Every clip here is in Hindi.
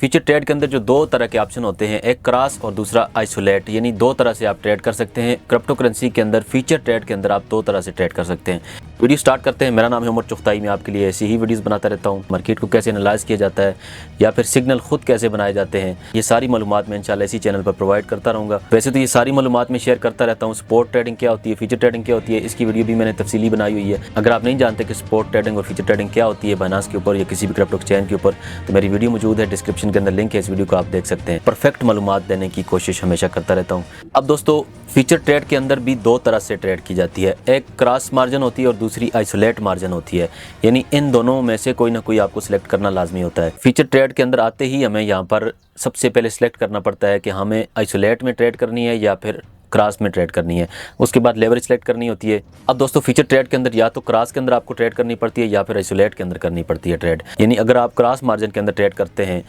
फ्यूचर ट्रेड के अंदर जो दो तरह के ऑप्शन होते हैं, एक क्रॉस और दूसरा आइसोलेट, यानी दो तरह से आप ट्रेड कर सकते हैं। क्रिप्टो करेंसी के अंदर फ्यूचर ट्रेड के अंदर आप दो तरह से ट्रेड कर सकते हैं। वीडियो स्टार्ट करते हैं। मेरा नाम है उमर चुगताई। मैं आपके लिए ऐसी ही वीडियोस बनाता रहता हूँ। मार्केट को कैसे एनालाइज किया जाता है या फिर सिग्नल खुद कैसे बनाए जाते हैं, ये सारी मालूमात मैं इंशाल्लाह इसी चैनल पर प्रोवाइड करता रहूँगा। वैसे तो ये सारी मालूमात मैं शेयर करता रहता हूँ। स्पॉट ट्रेडिंग क्या होती है, फ्यूचर ट्रेडिंग क्या होती है, इसकी वीडियो भी मैंने तफसीली बनाई हुई है। अगर आप नहीं जानते कि स्पॉट ट्रेडिंग और फ्यूचर ट्रेडिंग क्या होती है बाइनेंस के ऊपर या किसी भी क्रिप्टो एक्सचेंज के ऊपर, तो मेरी वीडियो मौजूद है, डिस्क्रिप्शन के अंदर लिंक है, इस वीडियो को आप देख सकते हैं। परफेक्ट मालूमात देने की कोशिश हमेशा करता रहता हूँ। अब दोस्तों, फ्यूचर ट्रेड के अंदर भी दो तरह से ट्रेड की जाती है। एक क्रॉस मार्जिन होती है और दूसरी आइसोलेट मार्जिन होती है, यानी इन दोनों में से कोई ना कोई आपको सिलेक्ट करना लाजमी होता है। फ्यूचर ट्रेड के अंदर आते ही हमें यहाँ पर सबसे पहले सिलेक्ट करना पड़ता है कि हमें आइसोलेट में ट्रेड करनी है या फिर क्रॉस में ट्रेड करनी है। उसके बाद लेवरेज सेलेक्ट करनी होती है। अब दोस्तों, फ्यूचर ट्रेड के अंदर या तो क्रॉस के अंदर आपको ट्रेड करनी पड़ती है या फिर आइसोलेट के अंदर करनी पड़ती है ट्रेड। यानी अगर आप क्रॉस मार्जिन के अंदर ट्रेड करते हैं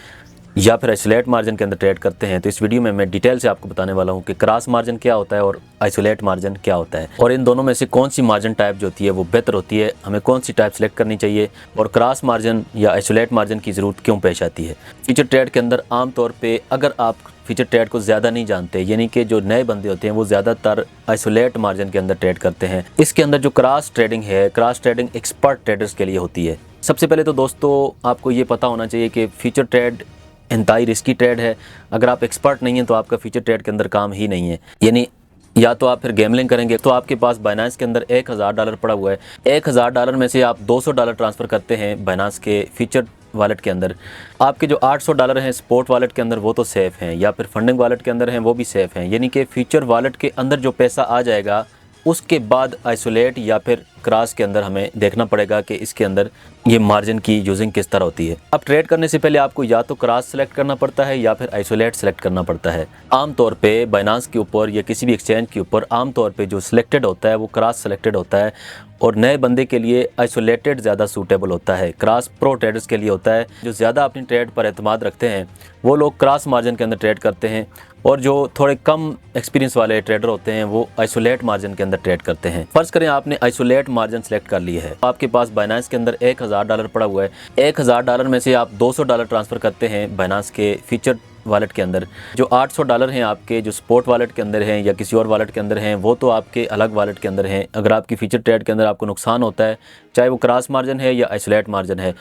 या फिर आइसोलेट मार्जिन के अंदर ट्रेड करते हैं, तो इस वीडियो में मैं डिटेल से आपको बताने वाला हूं कि क्रॉस मार्जिन क्या होता है और आइसोलेट मार्जिन क्या होता है, और इन दोनों में से कौन सी मार्जिन टाइप जो होती है वो बेहतर होती है, हमें कौन सी टाइप सेलेक्ट करनी चाहिए, और क्रॉस मार्जिन या आइसोलेट मार्जिन की ज़रूरत क्यों पेश आती है। फ्यूचर ट्रेड के अंदर आमतौर पर अगर आप फ्यूचर ट्रेड को ज़्यादा नहीं जानते, यानी कि जो नए बंदे होते हैं वो ज़्यादातर आइसोलेट मार्जिन के अंदर ट्रेड करते हैं। इसके अंदर जो क्रॉस ट्रेडिंग है, क्रॉस ट्रेडिंग एक्सपर्ट ट्रेडर्स के लिए होती है। सबसे पहले तो दोस्तों आपको ये पता होना चाहिए कि फ्यूचर ट्रेड इंतहाई रिस्की ट्रेड है। अगर आप एक्सपर्ट नहीं हैं तो आपका फ्यूचर ट्रेड के अंदर काम ही नहीं है। यानी या तो आप फिर गैमलिंग करेंगे। तो आपके पास बाइनेंस के अंदर $1000 पड़ा हुआ है, $1000 में से आप $200 ट्रांसफ़र करते हैं बाइनेंस के फ्यूचर वॉलेट के अंदर। आपके जो $800 हैं स्पॉट वॉलेट के अंदर वो तो सेफ़ हैं, या फिर फंडिंग वॉलेट के अंदर हैं वो भी सेफ़ हैं। यानी कि फ्यूचर वॉलेट के अंदर जो पैसा आ जाएगा उसके बाद आइसोलेट या फिर क्रॉस के अंदर हमें देखना पड़ेगा कि इसके अंदर ये मार्जिन की यूजिंग किस तरह होती है। अब ट्रेड करने से पहले आपको या तो क्रॉस सेलेक्ट करना पड़ता है या फिर आइसोलेट सेलेक्ट करना पड़ता है। आमतौर पे बाइनेंस के ऊपर या किसी भी एक्सचेंज के ऊपर आमतौर पे जो सिलेक्टेड होता है वो क्रॉस सेलेक्टेड होता है, और नए बंदे के लिए आइसोलेटेड ज़्यादा सूटेबल होता है। क्रॉस प्रो ट्रेडर्स के लिए होता है। जो ज़्यादा अपनी ट्रेड पर एतमाद रखते हैं वो लोग क्रॉस मार्जिन के अंदर ट्रेड करते हैं, और जो थोड़े कम एक्सपीरियंस वाले ट्रेडर होते हैं वो आइसोलेट मार्जिन के अंदर ट्रेड करते हैं। फर्ज करें आपने आइसोलेट मार्जिन सेलेक्ट कर ली है, आपके पास बाइनेंस के अंदर $1000 पड़ा हुआ है। $1000 में से आप $200 ट्रांसफ़र करते हैं बाइनेंस के फ्यूचर वॉलेट के अंदर। जो $800 हैं आपके जो स्पॉट वॉलेट के अंदर हैं या किसी और वॉलेट के अंदर हैं वो तो आपके अलग वॉलेट के अंदर हैं। अगर आपकी फ्यूचर ट्रेड के अंदर आपको नुकसान होता है, चाहे वो क्रॉस मार्जिन है या आइसोलेट मार्जिन है,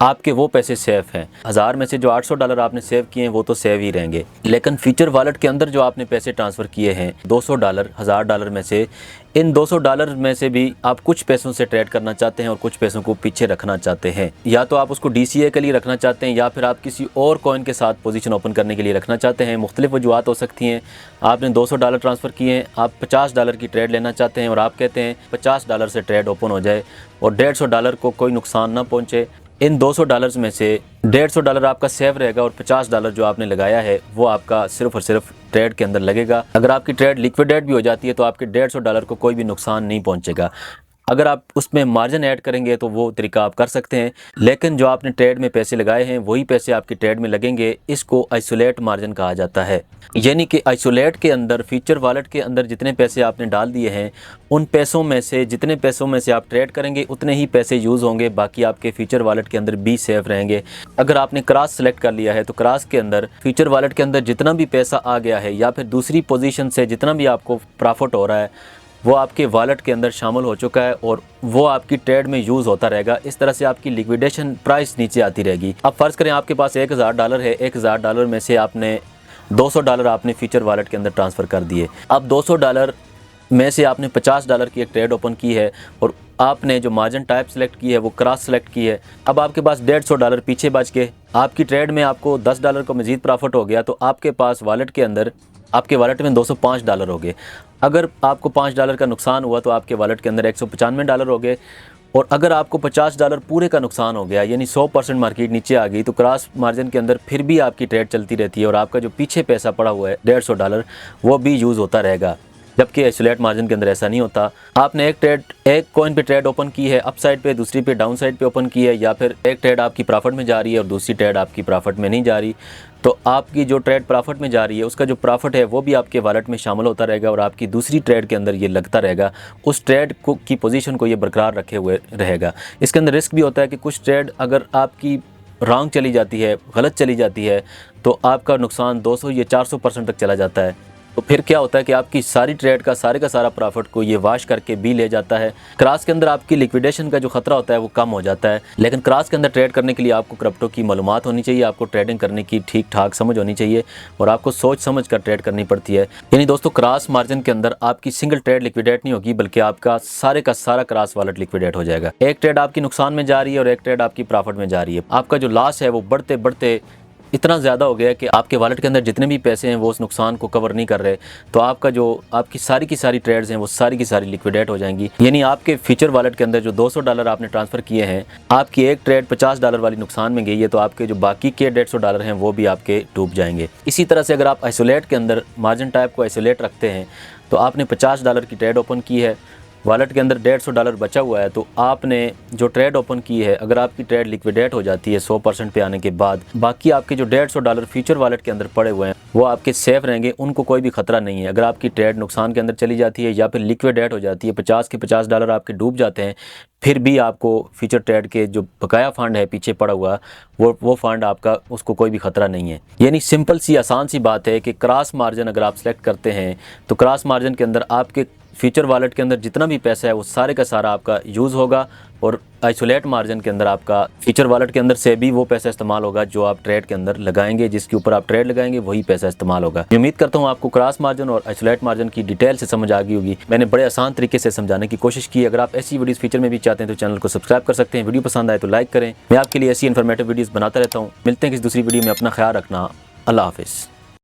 आपके वो पैसे सेफ़ हैं। 1000 में से जो $800 आपने सेव किए हैं वो तो सेव ही रहेंगे। लेकिन फ्यूचर वॉलेट के अंदर जो आपने पैसे ट्रांसफ़र किए हैं $200 $1000 में से, इन $200 में से भी आप कुछ पैसों से ट्रेड करना चाहते हैं और कुछ पैसों को पीछे रखना चाहते हैं। या तो आप उसको DCA के लिए रखना चाहते हैं या फिर आप किसी और कॉइन के साथ पोजीशन ओपन करने के लिए रखना चाहते हैं। मुख्तलिफ वजूहात हो सकती हैं। आपने $200 ट्रांसफ़र किए हैं, आप $50 की ट्रेड लेना चाहते हैं और आप कहते हैं $50 से ट्रेड ओपन हो जाए और $150 को कोई नुकसान ना पहुँचे। इन $200 में से $150 आपका सेव रहेगा और $50 जो आपने लगाया है वो आपका सिर्फ और सिर्फ ट्रेड के अंदर लगेगा। अगर आपकी ट्रेड लिक्विडेट भी हो जाती है तो आपके $150 को कोई भी नुकसान नहीं पहुंचेगा। अगर आप उसमें मार्जिन ऐड करेंगे तो वो तरीका आप कर सकते हैं, लेकिन जो आपने ट्रेड में पैसे लगाए हैं वही पैसे आपकी ट्रेड में लगेंगे। इसको आइसोलेट मार्जिन कहा जाता है। यानी कि आइसोलेट के अंदर फ्यूचर वॉलेट के अंदर जितने पैसे आपने डाल दिए हैं उन पैसों में से जितने पैसों में से आप ट्रेड करेंगे उतने ही पैसे यूज़ होंगे, बाकी आपके फ्यूचर वॉलेट के अंदर भी सेफ रहेंगे। अगर आपने क्रॉस सेलेक्ट कर लिया है तो क्रॉस के अंदर फ्यूचर वॉलेट के अंदर जितना भी पैसा आ गया है या फिर दूसरी पोजीशन से जितना भी आपको प्रॉफिट हो रहा है वो आपके वॉलेट के अंदर शामिल हो चुका है और वो आपकी ट्रेड में यूज़ होता रहेगा। इस तरह से आपकी लिक्विडेशन प्राइस नीचे आती रहेगी। अब फ़र्ज़ करें आपके पास $1000 है, $1000 में से आपने $200 आपने फ्यूचर वॉलेट के अंदर ट्रांसफ़र कर दिए। अब $200 में से आपने $50 की एक ट्रेड ओपन की है और आपने जो मार्जिन टाइप सेलेक्ट की है वो क्रॉस सेलेक्ट की है। अब आपके पास $150 पीछे बच गए। आपकी ट्रेड में आपको $10 को मज़ीद प्रॉफिट हो गया तो आपके पास वॉलेट के अंदर आपके वॉलेट में $205 हो गए। अगर आपको $5 का नुकसान हुआ तो आपके वॉलेट के अंदर $195 हो गए। और अगर आपको $50 पूरे का नुकसान हो गया, यानी 100% मार्केट नीचे आ गई, तो क्रॉस मार्जिन के अंदर फिर भी आपकी ट्रेड चलती रहती है और आपका जो पीछे पैसा पड़ा हुआ है $150 वो भी यूज़ होता रहेगा। जबकि आइसोलेट मार्जिन के अंदर ऐसा नहीं होता। आपने एक कॉइन पे ट्रेड ओपन की है, अप साइड पे, दूसरी पे डाउन साइड पे ओपन की है, या फिर एक ट्रेड आपकी प्रॉफिट में जा रही है और दूसरी ट्रेड आपकी प्रॉफिट में नहीं जा रही, तो आपकी जो ट्रेड प्रॉफिट में जा रही है उसका जो प्रॉफिट है वो भी आपके वॉलेट में शामिल होता रहेगा और आपकी दूसरी ट्रेड के अंदर ये लगता रहेगा। उस ट्रेड को की पोजीशन को ये बरकरार रखे हुए रहेगा। इसके अंदर रिस्क भी होता है कि कुछ ट्रेड अगर आपकी रॉन्ग चली जाती है, गलत चली जाती है, तो आपका नुकसान 200 या 400% तक चला जाता है। तो फिर क्या होता है कि आपकी सारी ट्रेड का सारा प्रॉफिट को ये वाश करके भी ले जाता है। क्रॉस के अंदर आपकी लिक्विडेशन का जो खतरा होता है वो कम हो जाता है। लेकिन क्रॉस के अंदर ट्रेड करने के लिए आपको क्रिप्टो की मालूमात होनी चाहिए, आपको ट्रेडिंग करने की ठीक ठाक समझ होनी चाहिए और आपको सोच समझ कर ट्रेड करनी पड़ती है। यानी दोस्तों, क्रॉस मार्जिन के अंदर आपकी सिंगल ट्रेड लिक्विडेट नहीं होगी, बल्कि आपका सारे का सारा क्रॉस वॉलेट लिक्विडेट हो जाएगा। एक ट्रेड आपकी नुकसान में जा रही है और एक ट्रेड आपकी प्रॉफिट में जा रही है। आपका जो लॉस है वो बढ़ते बढ़ते इतना ज़्यादा हो गया है कि आपके वॉलेट के अंदर जितने भी पैसे हैं वो उस नुकसान को कवर नहीं कर रहे। तो आपकी सारी की सारी ट्रेड्स हैं वो सारी की सारी लिक्विडेट हो जाएंगी। यानी आपके फ्यूचर वॉलेट के अंदर जो $200 आपने ट्रांसफ़र किए हैं, आपकी एक ट्रेड $50 वाली नुकसान में गई है, तो आपके जो बाकी के $150 हैं वो भी आपके डूब जाएंगे। इसी तरह से अगर आप आइसोलेट के अंदर मार्जिन टाइप को आइसोलेट रखते हैं, तो आपने $50 की ट्रेड ओपन की है, वॉलेट के अंदर $150 बचा हुआ है, तो आपने जो ट्रेड ओपन की है, अगर आपकी ट्रेड लिक्विडेट हो जाती है 100% पे आने के बाद, बाकी आपके जो $150 फ्यूचर वॉलेट के अंदर पड़े हुए हैं वो आपके सेफ रहेंगे, उनको कोई भी खतरा नहीं है। अगर आपकी ट्रेड नुकसान के अंदर चली जाती है या फिर लिक्विडेट हो जाती है, 50 के $50 आपके डूब जाते हैं, फिर भी आपको फ्यूचर ट्रेड के जो बकाया फ़ंड है पीछे पड़ा हुआ, वो फ़ंड आपका, उसको कोई भी खतरा नहीं है। यानी सिंपल सी आसान सी बात है कि क्रॉस मार्जिन अगर आप सेलेक्ट करते हैं, तो क्रॉस मार्जिन के अंदर आपके फ्यूचर वॉलेट के अंदर जितना भी पैसा है वो सारे का सारा आपका यूज़ होगा, और आइसोलेट मार्जिन के अंदर आपका फ्यूचर वॉलेट के अंदर से भी वो पैसा इस्तेमाल होगा जो आप ट्रेड के अंदर लगाएंगे, जिसके ऊपर आप ट्रेड लगाएंगे वही पैसा इस्तेमाल होगा। मैं उम्मीद करता हूँ आपको क्रॉस मार्जिन और आइसोलेट मार्जिन की डिटेल से समझ आ गई होगी। मैंने बड़े आसान तरीके से समझाने की कोशिश की। अगर आप ऐसी वीडियोस फ्यूचर में भी चाहते हैं तो चैनल को सब्सक्राइब कर सकते हैं। वीडियो पसंद आए तो लाइक करें। मैं आपके लिए ऐसी इन्फॉर्मेटिव वीडियोज़ बनाता रहता हूँ। मिलते हैं किसी दूसरी वीडियो में। अपना ख्याल रखना। अल्लाह हाफिज़।